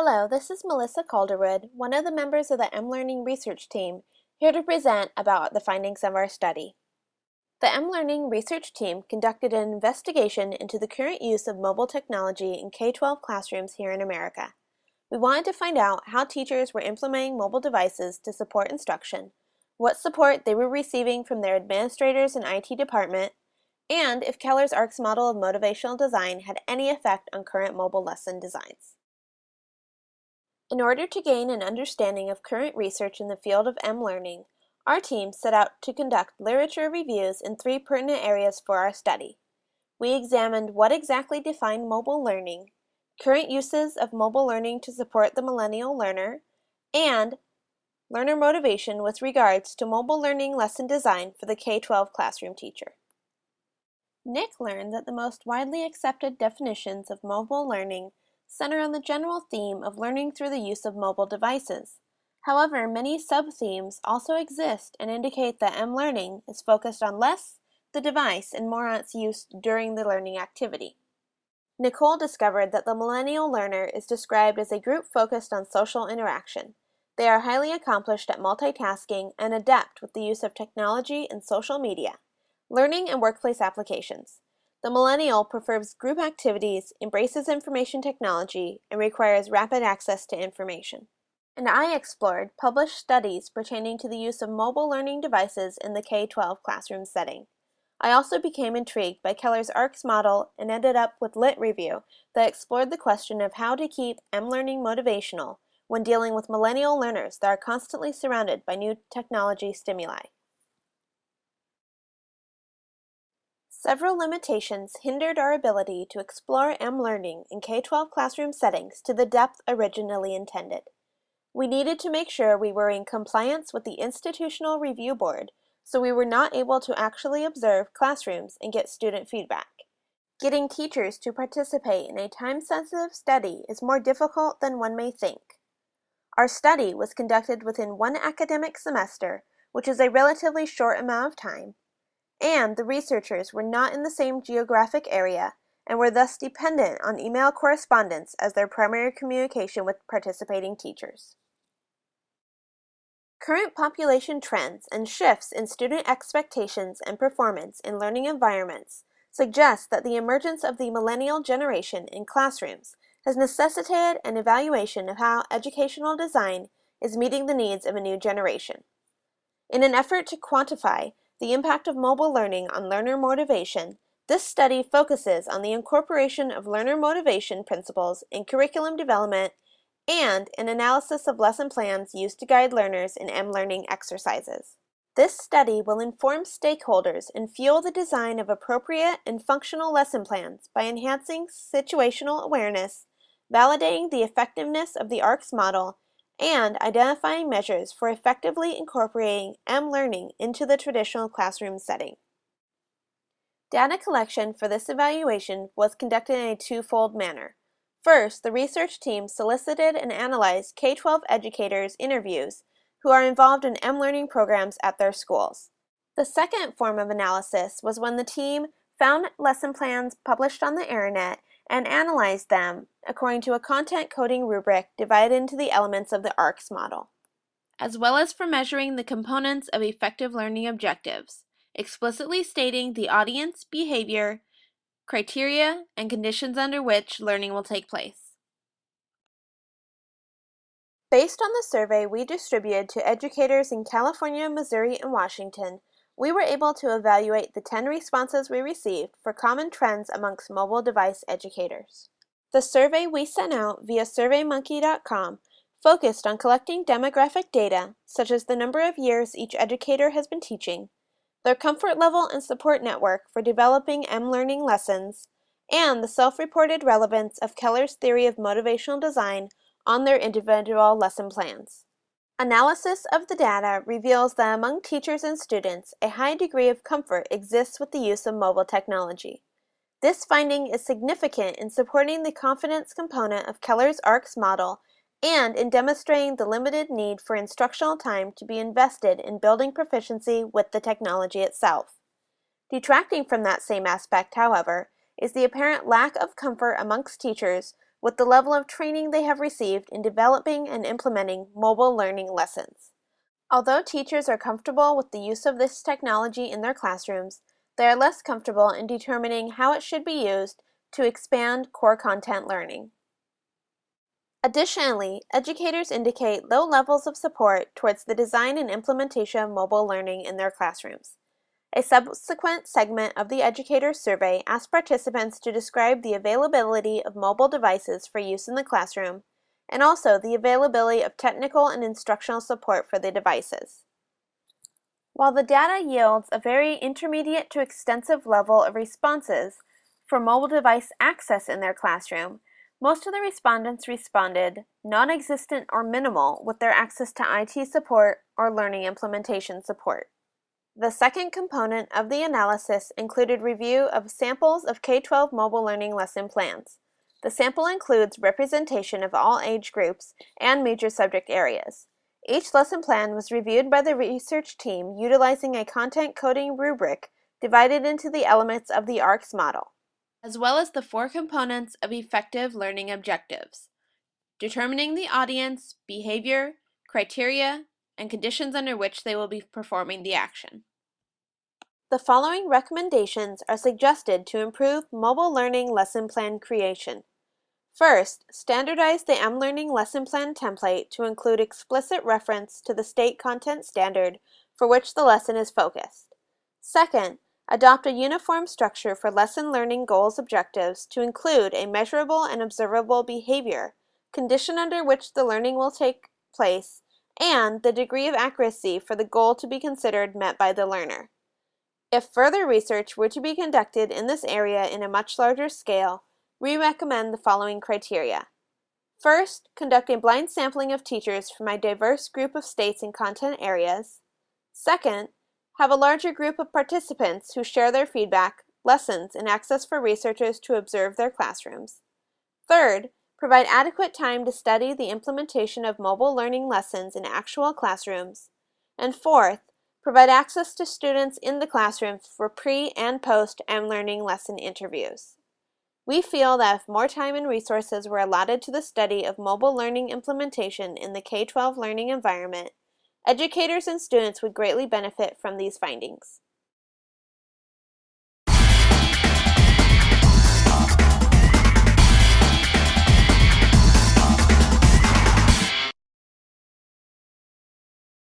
Hello, this is Melissa Calderwood, one of the members of the mLearning research team, here to present about the findings of our study. The mLearning research team conducted an investigation into the current use of mobile technology in K-12 classrooms here in America. We wanted to find out how teachers were implementing mobile devices to support instruction, what support they were receiving from their administrators and IT department, and if Keller's ARC's model of motivational design had any effect on current mobile lesson designs. In order to gain an understanding of current research in the field of mLearning, our team set out to conduct literature reviews in 3 pertinent areas for our study. We examined what exactly defined mobile learning, current uses of mobile learning to support the millennial learner, and learner motivation with regards to mobile learning lesson design for the K-12 classroom teacher. Nick learned that the most widely accepted definitions of mobile learning center on the general theme of learning through the use of mobile devices. However, many sub-themes also exist and indicate that mLearning is focused on less the device and more on its use during the learning activity. Nicole discovered that the millennial learner is described as a group focused on social interaction. They are highly accomplished at multitasking and adept with the use of technology and social media, learning and workplace applications. The millennial prefers group activities, embraces information technology, and requires rapid access to information. And I explored published studies pertaining to the use of mobile learning devices in the K-12 classroom setting. I also became intrigued by Keller's ARC's model and ended up with Lit Review that explored the question of how to keep mLearning motivational when dealing with millennial learners that are constantly surrounded by new technology stimuli. Several limitations hindered our ability to explore mLearning in K-12 classroom settings to the depth originally intended. We needed to make sure we were in compliance with the Institutional Review Board, so we were not able to actually observe classrooms and get student feedback. Getting teachers to participate in a time-sensitive study is more difficult than one may think. Our study was conducted within 1 academic semester, which is a relatively short amount of time, and the researchers were not in the same geographic area and were thus dependent on email correspondence as their primary communication with participating teachers. Current population trends and shifts in student expectations and performance in learning environments suggest that the emergence of the millennial generation in classrooms has necessitated an evaluation of how educational design is meeting the needs of a new generation. In an effort to quantify the impact of mobile learning on learner motivation, this study focuses on the incorporation of learner motivation principles in curriculum development and an analysis of lesson plans used to guide learners in mLearning exercises. This study will inform stakeholders and fuel the design of appropriate and functional lesson plans by enhancing situational awareness, validating the effectiveness of the ARC's model, and identifying measures for effectively incorporating mLearning into the traditional classroom setting. Data collection for this evaluation was conducted in a twofold manner. First, the research team solicited and analyzed K-12 educators' interviews who are involved in mLearning programs at their schools. The second form of analysis was when the team found lesson plans published on the internet and analyzed them according to a content coding rubric divided into the elements of the ARC's model, as well as for measuring the components of effective learning objectives, explicitly stating the audience, behavior, criteria, and conditions under which learning will take place. Based on the survey we distributed to educators in California, Missouri, and Washington, we were able to evaluate the 10 responses we received for common trends amongst mobile device educators. The survey we sent out via SurveyMonkey.com focused on collecting demographic data, such as the number of years each educator has been teaching, their comfort level and support network for developing mLearning lessons, and the self-reported relevance of Keller's theory of motivational design on their individual lesson plans. Analysis of the data reveals that among teachers and students, a high degree of comfort exists with the use of mobile technology. This finding is significant in supporting the confidence component of Keller's ARC's model and in demonstrating the limited need for instructional time to be invested in building proficiency with the technology itself. Detracting from that same aspect, however, is the apparent lack of comfort amongst teachers with the level of training they have received in developing and implementing mobile learning lessons. Although teachers are comfortable with the use of this technology in their classrooms, they are less comfortable in determining how it should be used to expand core content learning. Additionally, educators indicate low levels of support towards the design and implementation of mobile learning in their classrooms. A subsequent segment of the educators survey asked participants to describe the availability of mobile devices for use in the classroom, and also the availability of technical and instructional support for the devices. While the data yields a very intermediate to extensive level of responses for mobile device access in their classroom, most of the respondents responded non-existent or minimal with their access to IT support or learning implementation support. The second component of the analysis included review of samples of K-12 mobile learning lesson plans. The sample includes representation of all age groups and major subject areas. Each lesson plan was reviewed by the research team utilizing a content coding rubric divided into the elements of the ARCS model, as well as the 4 components of effective learning objectives: determining the audience, behavior, criteria, and conditions under which they will be performing the action. The following recommendations are suggested to improve mobile learning lesson plan creation. First, standardize the mLearning lesson plan template to include explicit reference to the state content standard for which the lesson is focused. Second, adopt a uniform structure for lesson learning goals objectives to include a measurable and observable behavior, condition under which the learning will take place, and the degree of accuracy for the goal to be considered met by the learner. If further research were to be conducted in this area in a much larger scale, we recommend the following criteria. First, conduct a blind sampling of teachers from a diverse group of states and content areas. Second, have a larger group of participants who share their feedback, lessons, and access for researchers to observe their classrooms. Third, provide adequate time to study the implementation of mobile learning lessons in actual classrooms. And fourth, provide access to students in the classrooms for pre- and post-mLearning lesson interviews. We feel that if more time and resources were allotted to the study of mobile learning implementation in the K-12 learning environment, educators and students would greatly benefit from these findings.